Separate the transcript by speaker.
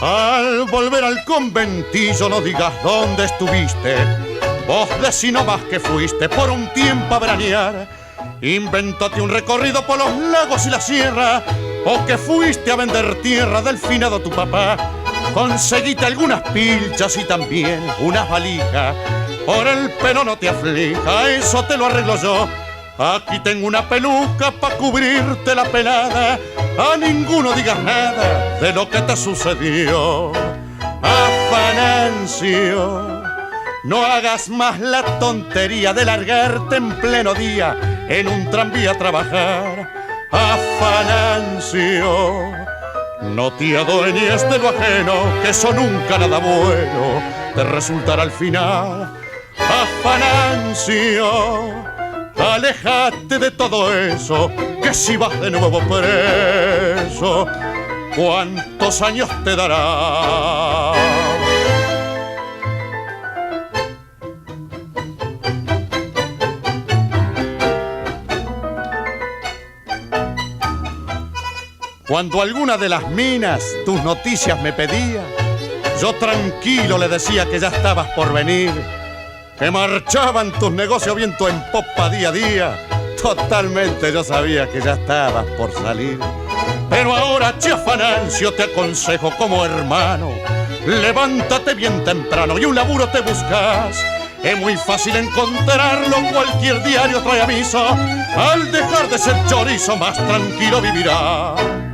Speaker 1: Al volver al conventillo no digas dónde estuviste. Vos decí nomás que fuiste por un tiempo a veranear. Inventate un recorrido por los lagos y la sierra, o que fuiste a vender tierra del finado tu papá. Conseguite algunas pilchas y también unas valijas. Por el pelo no te aflija, eso te lo arreglo yo. Aquí tengo una peluca pa' cubrirte la pelada. A ninguno digas nada de lo que te sucedió. Afanancio, no hagas más la tontería de largarte en pleno día en un tranvía a trabajar. Afanancio, no te adueñes de lo ajeno, que eso nunca nada bueno te resultará al final. Afanancio, aléjate de todo eso, que si vas de nuevo preso, ¿cuántos años te dará? Cuando alguna de las minas tus noticias me pedía, yo tranquilo le decía que ya estabas por venir, que marchaban tus negocios viento en popa día a día. Totalmente yo sabía que ya estabas por salir. Pero ahora, che Afanancio, te aconsejo como hermano, levántate bien temprano y un laburo te buscas. Es muy fácil encontrarlo, cualquier diario trae aviso. Al dejar de ser chorizo más tranquilo vivirás.